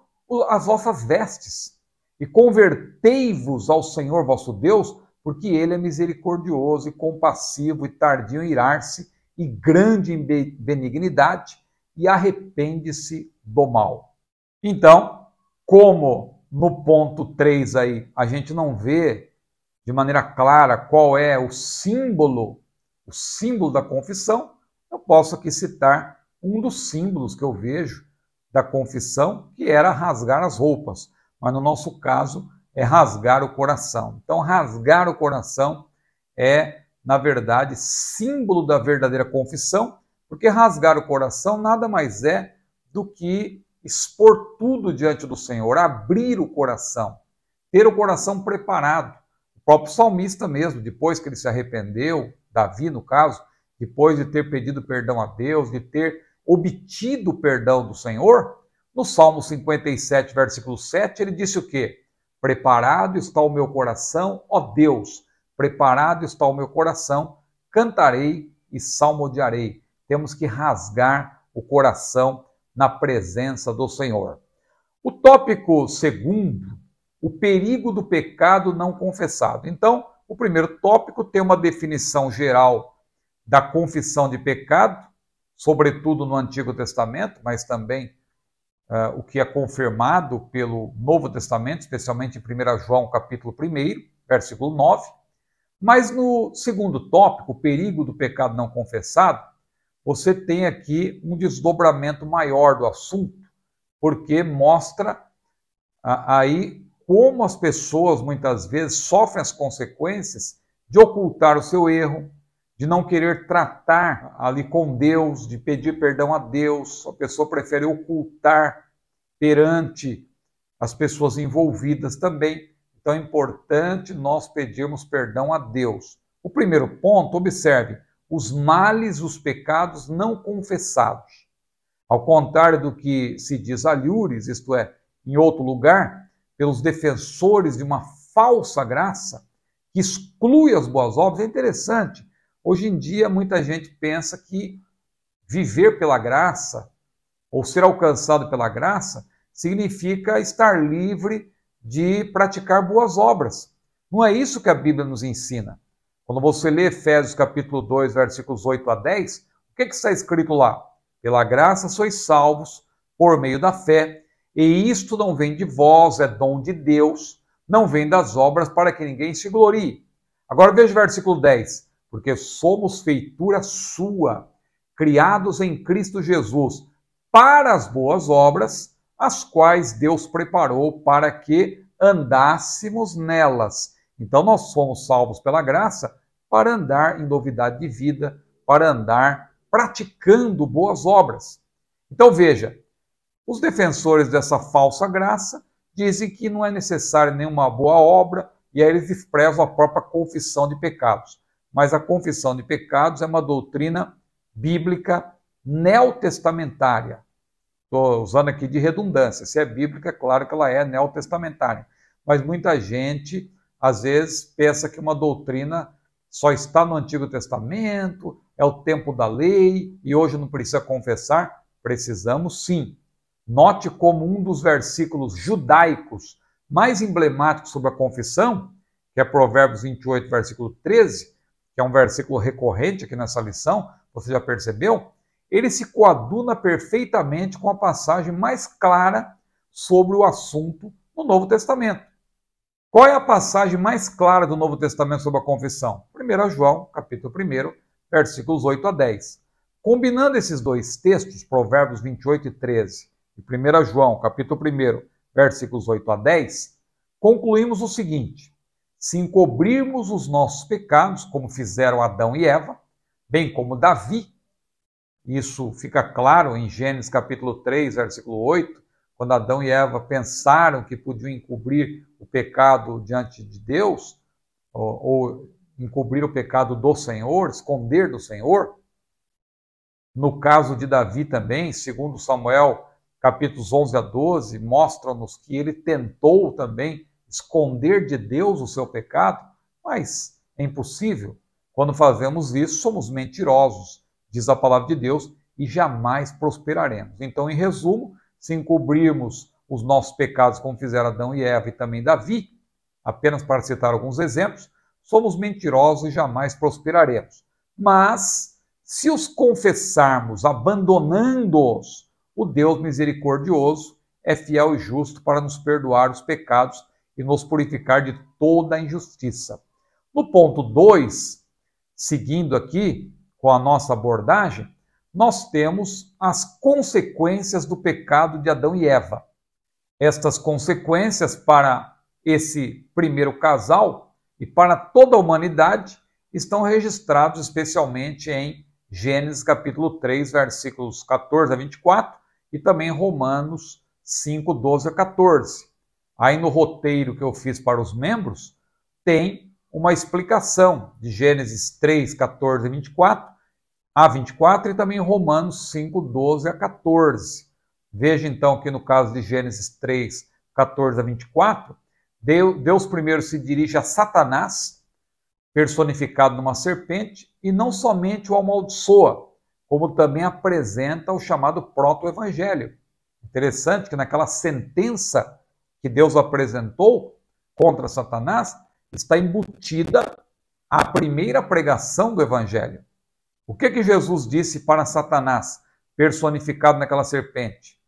as vossas vestes, e convertei-vos ao Senhor vosso Deus, porque Ele é misericordioso e compassivo e tardio em irar-se, e grande em benignidade, e arrepende-se do mal. Então, como no ponto 3 aí, a gente não vê de maneira clara qual é o símbolo da confissão, eu posso aqui citar um dos símbolos que eu vejo da confissão, que era rasgar as roupas, mas no nosso caso é rasgar o coração. Então, rasgar o coração é, na verdade, símbolo da verdadeira confissão, porque rasgar o coração nada mais é do que expor tudo diante do Senhor, abrir o coração, ter o coração preparado. O próprio salmista mesmo, depois que ele se arrependeu, Davi no caso, depois de ter pedido perdão a Deus, de ter obtido o perdão do Senhor, no Salmo 57, versículo 7, ele disse o quê? Preparado está o meu coração, ó Deus, preparado está o meu coração, cantarei e salmodiarei. Temos que rasgar o coração na presença do Senhor. O tópico segundo, o perigo do pecado não confessado. Então, o primeiro tópico tem uma definição geral da confissão de pecado, sobretudo no Antigo Testamento, mas também o que é confirmado pelo Novo Testamento, especialmente em 1 João capítulo 1, versículo 9. Mas no segundo tópico, o perigo do pecado não confessado, você tem aqui um desdobramento maior do assunto, porque mostra aí como as pessoas muitas vezes sofrem as consequências de ocultar o seu erro, de não querer tratar ali com Deus, de pedir perdão a Deus. A pessoa prefere ocultar perante as pessoas envolvidas também. Então é importante nós pedirmos perdão a Deus. O primeiro ponto, observe, os males, os pecados não confessados. Ao contrário do que se diz alhures, isto é, em outro lugar, pelos defensores de uma falsa graça, que exclui as boas obras, é interessante. Hoje em dia, muita gente pensa que viver pela graça, ou ser alcançado pela graça, significa estar livre de praticar boas obras. Não é isso que a Bíblia nos ensina. Quando você lê Efésios capítulo 2, versículos 8 a 10, o que está escrito lá? Pela graça sois salvos por meio da fé, e isto não vem de vós, é dom de Deus, não vem das obras para que ninguém se glorie. Agora veja o versículo 10. Porque somos feitura sua, criados em Cristo Jesus, para as boas obras, as quais Deus preparou para que andássemos nelas. Então nós somos salvos pela graça para andar em novidade de vida, para andar praticando boas obras. Então veja, os defensores dessa falsa graça dizem que não é necessária nenhuma boa obra, e aí eles desprezam a própria confissão de pecados. Mas a confissão de pecados é uma doutrina bíblica neotestamentária. Estou usando aqui de redundância. Se é bíblica, é claro que ela é neotestamentária. Mas muita gente, às vezes, pensa que uma doutrina só está no Antigo Testamento, é o tempo da lei, e hoje não precisa confessar. Precisamos sim. Note como um dos versículos judaicos mais emblemáticos sobre a confissão, que é Provérbios 28, versículo 13, que é um versículo recorrente aqui nessa lição, você já percebeu? Ele se coaduna perfeitamente com a passagem mais clara sobre o assunto no Novo Testamento. Qual é a passagem mais clara do Novo Testamento sobre a confissão? 1 João, capítulo 1, versículos 8 a 10. Combinando esses dois textos, Provérbios 28 e 13, e 1 João, capítulo 1, versículos 8 a 10, concluímos o seguinte: se encobrirmos os nossos pecados, como fizeram Adão e Eva, bem como Davi, isso fica claro em Gênesis capítulo 3, versículo 8, quando Adão e Eva pensaram que podiam encobrir o pecado diante de Deus, ou encobrir o pecado do Senhor, esconder do Senhor. No caso de Davi também, segundo Samuel, capítulos 11 a 12, mostram-nos que ele tentou também esconder de Deus o seu pecado, mas é impossível. Quando fazemos isso, somos mentirosos, diz a palavra de Deus, e jamais prosperaremos. Então, em resumo, se encobrirmos os nossos pecados como fizeram Adão e Eva e também Davi, apenas para citar alguns exemplos, somos mentirosos e jamais prosperaremos. Mas, se os confessarmos abandonando-os, o Deus misericordioso é fiel e justo para nos perdoar os pecados e nos purificar de toda a injustiça. No ponto 2, seguindo aqui com a nossa abordagem, nós temos as consequências do pecado de Adão e Eva. Estas consequências para esse primeiro casal e para toda a humanidade estão registrados especialmente em Gênesis capítulo 3, versículos 14 a 24 e também Romanos 5, 12 a 14. Aí no roteiro que eu fiz para os membros, tem uma explicação de Gênesis 3, 14 a 24 e também Romanos 5, 12 a 14. Veja então que no caso de Gênesis 3, 14 a 24, Deus primeiro se dirige a Satanás, personificado numa serpente, e não somente o amaldiçoa, como também apresenta o chamado proto-evangelho. Interessante que naquela sentença que Deus apresentou contra Satanás, está embutida a primeira pregação do evangelho. O que Jesus disse para Satanás, personificado naquela serpente?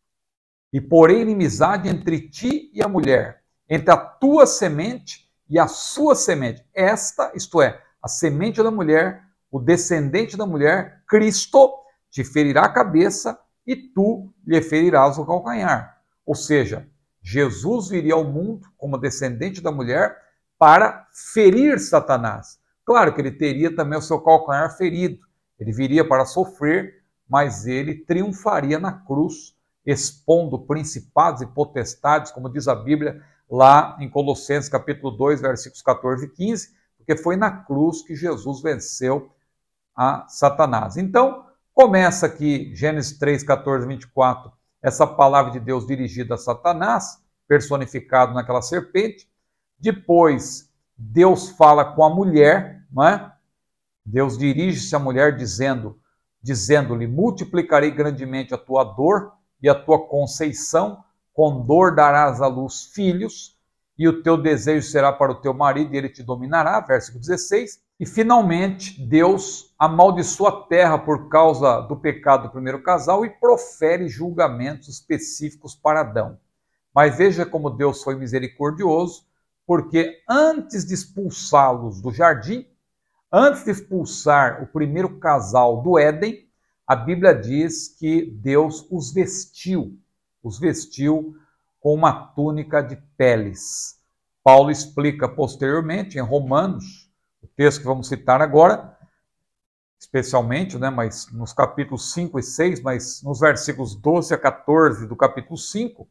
E porém inimizade entre ti e a mulher, entre a tua semente e a sua semente. Esta, isto é, a semente da mulher, o descendente da mulher, Cristo, te ferirá a cabeça e tu lhe ferirás o calcanhar. Ou seja, Jesus viria ao mundo como descendente da mulher para ferir Satanás. Claro que ele teria também o seu calcanhar ferido. Ele viria para sofrer, mas ele triunfaria na cruz, expondo principados e potestades, como diz a Bíblia lá em Colossenses capítulo 2, versículos 14 e 15, porque foi na cruz que Jesus venceu a Satanás. Então, começa aqui Gênesis 3, 14 e 24, essa palavra de Deus dirigida a Satanás, personificado naquela serpente. Depois, Deus fala com a mulher, não é? Deus dirige-se à mulher dizendo-lhe, multiplicarei grandemente a tua dor e a tua conceição, com dor darás à luz filhos, e o teu desejo será para o teu marido, e ele te dominará, versículo 16. E finalmente, Deus amaldiçoa a terra por causa do pecado do primeiro casal e profere julgamentos específicos para Adão. Mas veja como Deus foi misericordioso, porque antes de expulsá-los do jardim, antes de expulsar o primeiro casal do Éden, a Bíblia diz que Deus os vestiu com uma túnica de peles. Paulo explica posteriormente em Romanos, o texto que vamos citar agora, especialmente, mas nos capítulos 5 e 6, mas nos versículos 12 a 14 do capítulo 5,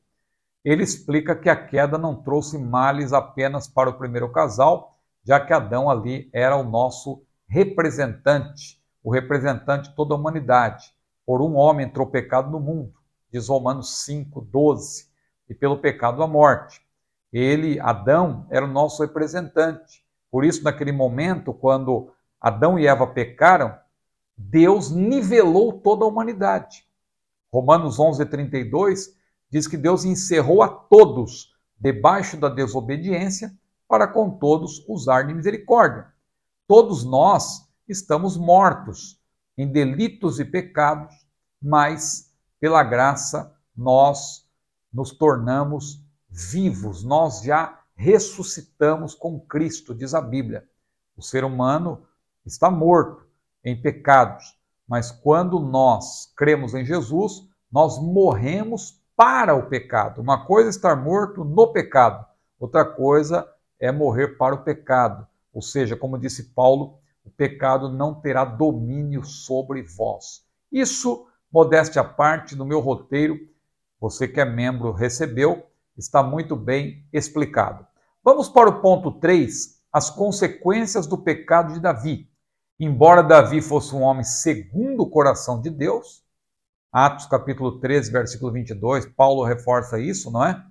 ele explica que a queda não trouxe males apenas para o primeiro casal, já que Adão ali era o nosso representante, o representante de toda a humanidade. Por um homem entrou o pecado no mundo, diz Romanos 5, 12, e pelo pecado a morte. Ele, Adão, era o nosso representante. Por isso, naquele momento, quando Adão e Eva pecaram, Deus nivelou toda a humanidade. Romanos 11, 32 diz que Deus encerrou a todos debaixo da desobediência para com todos usar de misericórdia. Todos nós estamos mortos em delitos e pecados, mas pela graça nós nos tornamos vivos, nós já ressuscitamos com Cristo, diz a Bíblia. O ser humano está morto em pecados, mas quando nós cremos em Jesus, nós morremos para o pecado. Uma coisa é estar morto no pecado, outra coisa é morrer para o pecado. Ou seja, como disse Paulo, o pecado não terá domínio sobre vós. Isso, modéstia à parte, no meu roteiro, você que é membro recebeu, está muito bem explicado. Vamos para o ponto 3, as consequências do pecado de Davi. Embora Davi fosse um homem segundo o coração de Deus, Atos capítulo 13, versículo 22, Paulo reforça isso, não é?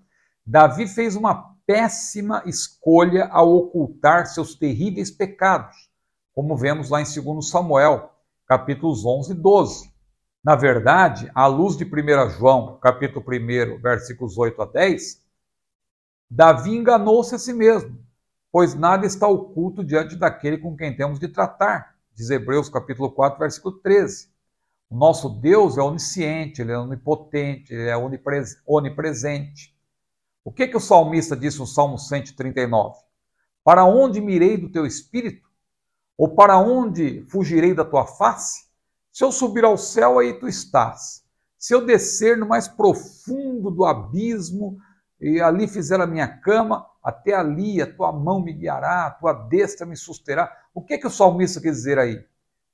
Davi fez uma péssima escolha ao ocultar seus terríveis pecados, como vemos lá em 2 Samuel, capítulos 11 e 12. Na verdade, à luz de 1 João, capítulo 1, versículos 8 a 10, Davi enganou-se a si mesmo, pois nada está oculto diante daquele com quem temos de tratar, diz Hebreus capítulo 4, versículo 13. O nosso Deus é onisciente, ele é onipotente, ele é onipresente. O que o salmista disse no Salmo 139? Para onde mirei do teu espírito? Ou para onde fugirei da tua face? Se eu subir ao céu, aí tu estás. Se eu descer no mais profundo do abismo, e ali fizer a minha cama, até ali a tua mão me guiará, a tua destra me susterá. O que o salmista quer dizer aí?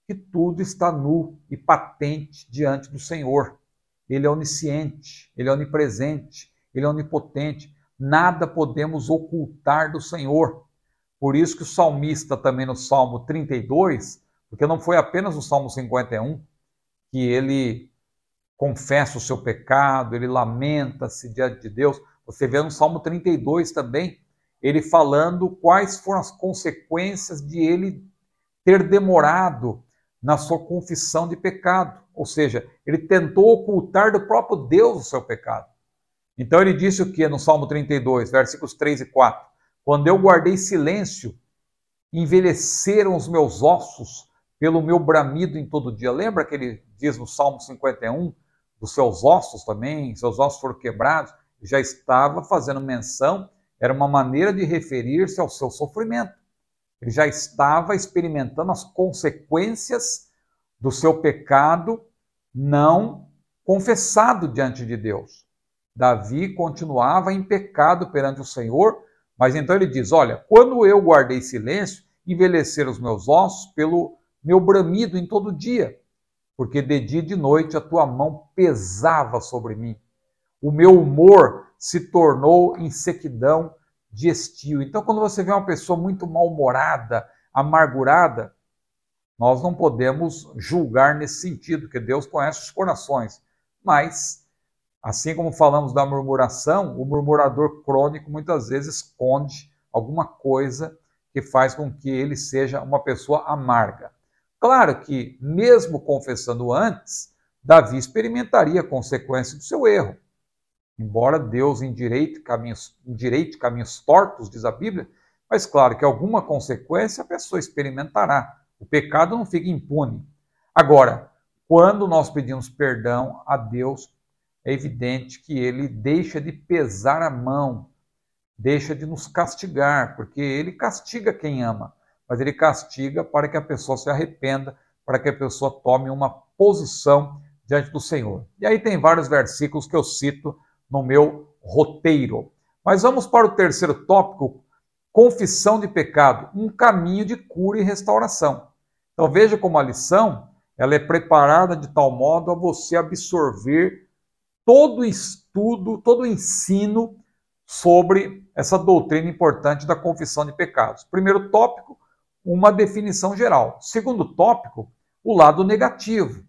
Que tudo está nu e patente diante do Senhor. Ele é onisciente, ele é onipresente, ele é onipotente. Nada podemos ocultar do Senhor. Por isso que o salmista também no Salmo 32, porque não foi apenas no Salmo 51, que ele confessa o seu pecado, ele lamenta-se diante de Deus. Você vê no Salmo 32 também, ele falando quais foram as consequências de ele ter demorado na sua confissão de pecado. Ou seja, ele tentou ocultar do próprio Deus o seu pecado. Então ele disse o que no Salmo 32, versículos 3 e 4? Quando eu guardei silêncio, envelheceram os meus ossos pelo meu bramido em todo dia. Lembra que ele diz no Salmo 51, dos seus ossos também, seus ossos foram quebrados? Já estava fazendo menção, era uma maneira de referir-se ao seu sofrimento. Ele já estava experimentando as consequências do seu pecado não confessado diante de Deus. Davi continuava em pecado perante o Senhor, mas então ele diz, olha, quando eu guardei silêncio, envelheceram os meus ossos pelo meu bramido em todo dia, porque de dia e de noite a tua mão pesava sobre mim. O meu humor se tornou em sequidão de estio. Então, quando você vê uma pessoa muito mal-humorada, amargurada, nós não podemos julgar nesse sentido, porque Deus conhece os corações. Mas, assim como falamos da murmuração, o murmurador crônico muitas vezes esconde alguma coisa que faz com que ele seja uma pessoa amarga. Claro que, mesmo confessando antes, Davi experimentaria a consequência do seu erro. Embora Deus endireite caminhos tortos, diz a Bíblia, mas claro que alguma consequência a pessoa experimentará. O pecado não fica impune. Agora, quando nós pedimos perdão a Deus, é evidente que ele deixa de pesar a mão, deixa de nos castigar, porque ele castiga quem ama, mas ele castiga para que a pessoa se arrependa, para que a pessoa tome uma posição diante do Senhor. E aí tem vários versículos que eu cito no meu roteiro. Mas vamos para o terceiro tópico, confissão de pecado, um caminho de cura e restauração. Então veja como a lição ela é preparada de tal modo a você absorver todo o estudo, todo o ensino sobre essa doutrina importante da confissão de pecados. Primeiro tópico, uma definição geral. Segundo tópico, o lado negativo,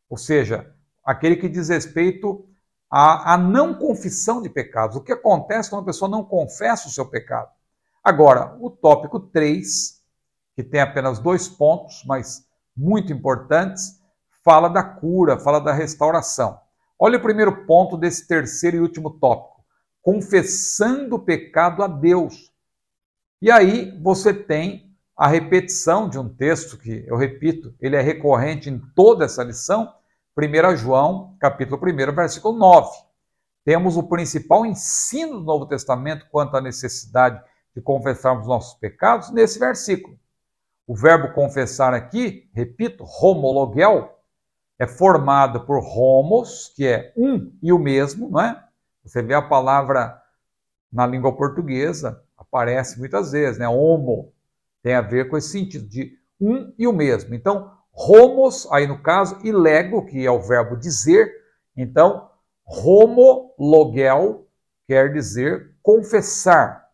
ou seja, aquele que diz respeito à não confissão de pecados. O que acontece quando a pessoa não confessa o seu pecado? Agora, o tópico 3, que tem apenas 2 pontos, mas muito importantes, fala da cura, fala da restauração. Olha o primeiro ponto desse terceiro e último tópico, confessando o pecado a Deus. E aí você tem a repetição de um texto que, eu repito, ele é recorrente em toda essa lição, 1 João, capítulo 1, versículo 9. Temos o principal ensino do Novo Testamento quanto à necessidade de confessarmos nossos pecados nesse versículo. O verbo confessar aqui, repito, homologel, é formado por homos, que é um e o mesmo, não é? Você vê a palavra na língua portuguesa, aparece muitas vezes, né? Homo, tem a ver com esse sentido de um e o mesmo. Então, homos, aí no caso, e lego, que é o verbo dizer. Então, homologel quer dizer confessar.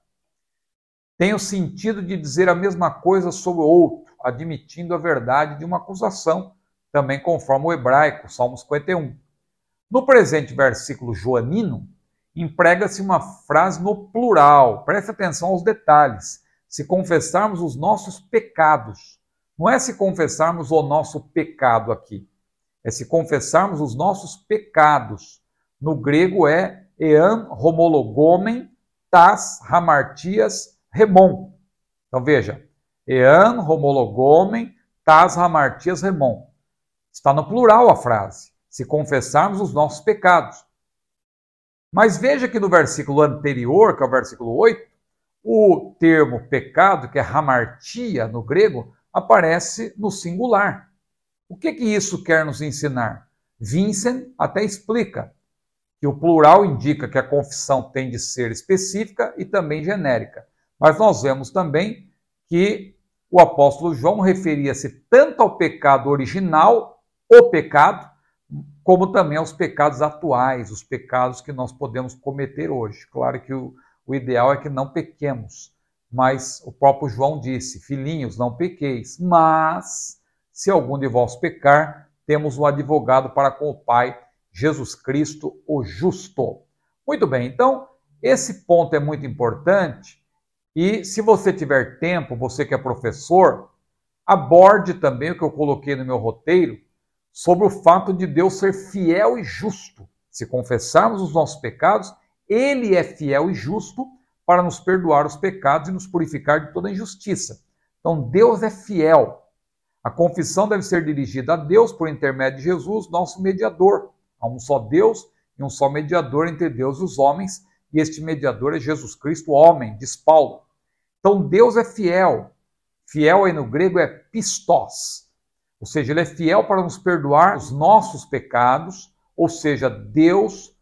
Tem o sentido de dizer a mesma coisa sobre o outro, admitindo a verdade de uma acusação, também conforme o hebraico, Salmo 51. No presente versículo joanino, emprega-se uma frase no plural. Preste atenção aos detalhes. Se confessarmos os nossos pecados. Não é se confessarmos o nosso pecado aqui. É se confessarmos os nossos pecados. No grego é ean homologomen tas hamartias remon. Então veja, ean homologomen tas hamartias remon. Está no plural a frase. Se confessarmos os nossos pecados. Mas veja que no versículo anterior, que é o versículo 8, o termo pecado, que é hamartia no grego, aparece no singular. O que isso quer nos ensinar? Vincent até explica que o plural indica que a confissão tem de ser específica e também genérica. Mas nós vemos também que o apóstolo João referia-se tanto ao pecado original, o pecado, como também aos pecados atuais, os pecados que nós podemos cometer hoje. Claro que o ideal é que não pequemos, mas o próprio João disse, filhinhos, não pequeis, mas se algum de vós pecar, temos um advogado para com o Pai, Jesus Cristo, o justo. Muito bem, então, esse ponto é muito importante e se você tiver tempo, você que é professor, aborde também o que eu coloquei no meu roteiro, sobre o fato de Deus ser fiel e justo. Se confessarmos os nossos pecados, Ele é fiel e justo para nos perdoar os pecados e nos purificar de toda injustiça. Então, Deus é fiel. A confissão deve ser dirigida a Deus por intermédio de Jesus, nosso mediador. Há um só Deus e um só mediador entre Deus e os homens, e este mediador é Jesus Cristo, homem, diz Paulo. Então, Deus é fiel. Fiel aí no grego é pistos. Ou seja, ele é fiel para nos perdoar os nossos pecados, ou seja, Deus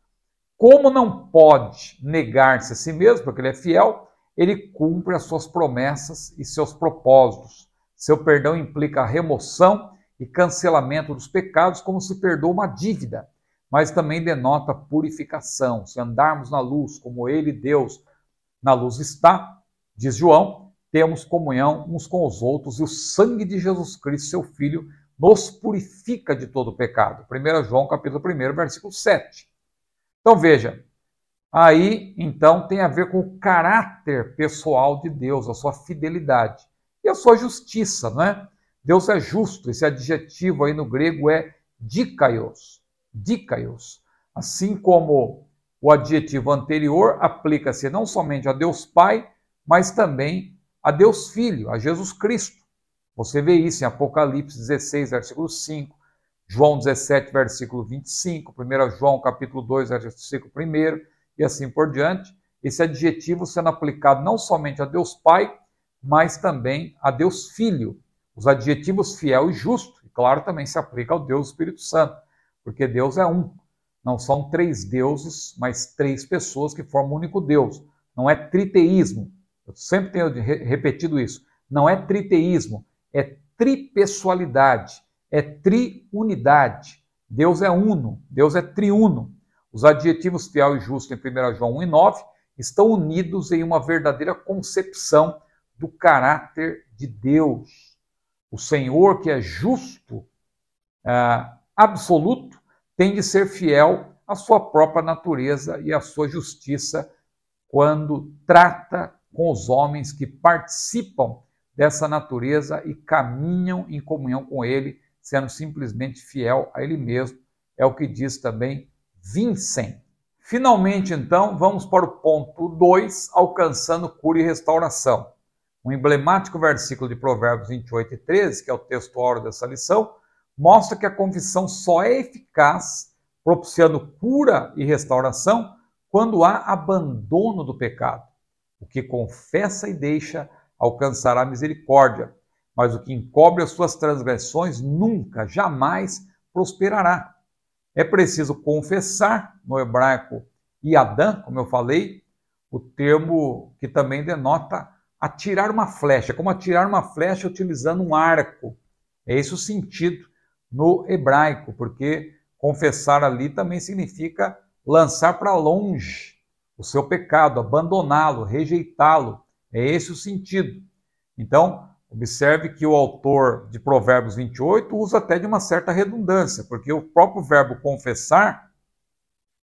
Como não pode negar-se a si mesmo, porque ele é fiel, ele cumpre as suas promessas e seus propósitos. Seu perdão implica a remoção e cancelamento dos pecados, como se perdoa uma dívida, mas também denota purificação. Se andarmos na luz, como ele, Deus, na luz está, diz João, temos comunhão uns com os outros, e o sangue de Jesus Cristo, seu Filho, nos purifica de todo pecado. 1 João, capítulo 1, versículo 7. Então veja, aí então tem a ver com o caráter pessoal de Deus, a sua fidelidade e a sua justiça, não é? Deus é justo, esse adjetivo aí no grego é dikaios, dikaios. Assim como o adjetivo anterior aplica-se não somente a Deus Pai, mas também a Deus Filho, a Jesus Cristo. Você vê isso em Apocalipse 16, versículo 5, João 17, versículo 25, 1 João capítulo 2, versículo 1, e assim por diante. Esse adjetivo sendo aplicado não somente a Deus Pai, mas também a Deus Filho. Os adjetivos fiel e justo, e claro, também se aplica ao Deus Espírito Santo, porque Deus é um. Não são três deuses, mas três pessoas que formam um único Deus. Não é triteísmo. Eu sempre tenho repetido isso. Não é triteísmo, é tripessoalidade, é triunidade. Deus é uno, Deus é triuno. Os adjetivos fiel e justo em 1 João 1 e 9 estão unidos em uma verdadeira concepção do caráter de Deus. O Senhor, que é justo, absoluto, tem de ser fiel à sua própria natureza e à sua justiça quando trata com os homens que participam dessa natureza e caminham em comunhão com Ele, sendo simplesmente fiel a Ele mesmo. É o que diz também Vincent. Finalmente, então, vamos para o ponto 2, alcançando cura e restauração. Um emblemático versículo de Provérbios 28 e 13, que é o texto áureo dessa lição, mostra que a confissão só é eficaz, propiciando cura e restauração, quando há abandono do pecado. O que confessa e deixa alcançará misericórdia, mas o que encobre as suas transgressões nunca, jamais prosperará. É preciso confessar, no hebraico Yadam, como eu falei, o termo que também denota atirar uma flecha, como atirar uma flecha utilizando um arco. É esse o sentido no hebraico, porque confessar ali também significa lançar para longe o seu pecado, abandoná-lo, rejeitá-lo. É esse o sentido. Então, observe que o autor de Provérbios 28 usa até de uma certa redundância, porque o próprio verbo confessar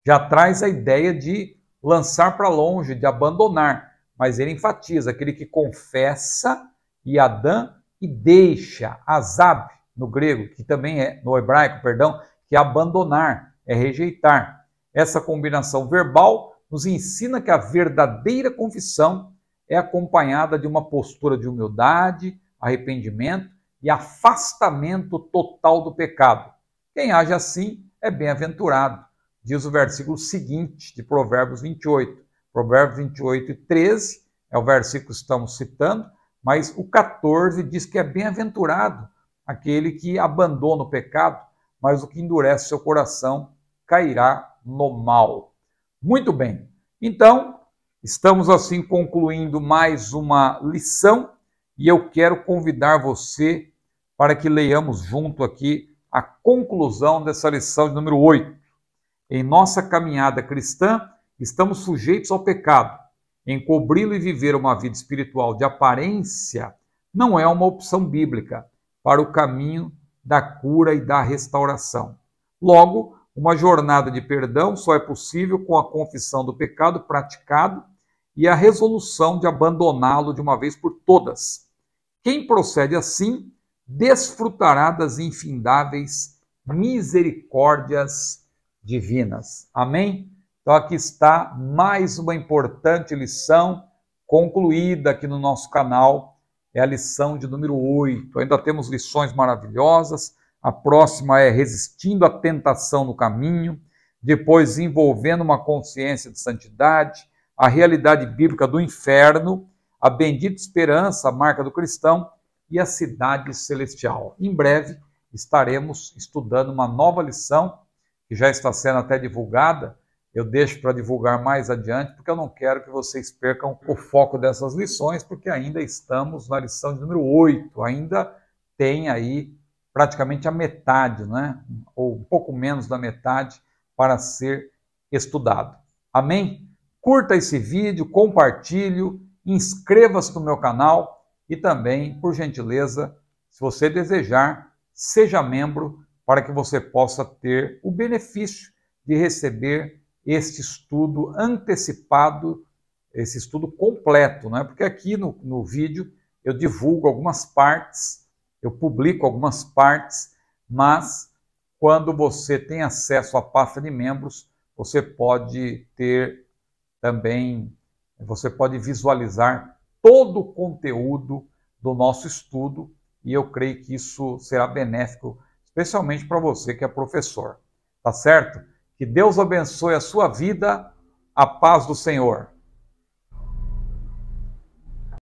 já traz a ideia de lançar para longe, de abandonar. Mas ele enfatiza aquele que confessa, Yadam, e deixa, azab, no grego, que também é, no hebraico, perdão, que é abandonar, é rejeitar. Essa combinação verbal nos ensina que a verdadeira confissão é acompanhada de uma postura de humildade, arrependimento e afastamento total do pecado. Quem age assim é bem-aventurado, diz o versículo seguinte de Provérbios 28. Provérbios 28 e 13 é o versículo que estamos citando, mas o 14 diz que é bem-aventurado aquele que abandona o pecado, mas o que endurece seu coração cairá no mal. Muito bem, então estamos assim concluindo mais uma lição e eu quero convidar você para que leiamos junto aqui a conclusão dessa lição de número 8. Em nossa caminhada cristã, estamos sujeitos ao pecado. Encobri-lo e viver uma vida espiritual de aparência não é uma opção bíblica para o caminho da cura e da restauração. Logo, uma jornada de perdão só é possível com a confissão do pecado praticado e a resolução de abandoná-lo de uma vez por todas. Quem procede assim desfrutará das infindáveis misericórdias divinas. Amém? Então aqui está mais uma importante lição concluída aqui no nosso canal. É a lição de número 8. Ainda temos lições maravilhosas. A próxima é resistindo à tentação no caminho. Depois envolvendo uma consciência de santidade. A realidade bíblica do inferno. A bendita esperança, a marca do cristão. E a cidade celestial. Em breve estaremos estudando uma nova lição, que já está sendo até divulgada, eu deixo para divulgar mais adiante, porque eu não quero que vocês percam o foco dessas lições, porque ainda estamos na lição de número 8, ainda tem aí praticamente a metade, né? Ou um pouco menos da metade para ser estudado. Amém? Curta esse vídeo, compartilhe, inscreva-se no meu canal e também, por gentileza, se você desejar, seja membro para que você possa ter o benefício de receber este estudo antecipado, esse estudo completo, né? Porque aqui no vídeo eu divulgo algumas partes, eu publico algumas partes, mas quando você tem acesso à pasta de membros, você pode ter também, você pode visualizar todo o conteúdo do nosso estudo e eu creio que isso será benéfico, especialmente para você que é professor. Tá certo? Que Deus abençoe a sua vida, a paz do Senhor.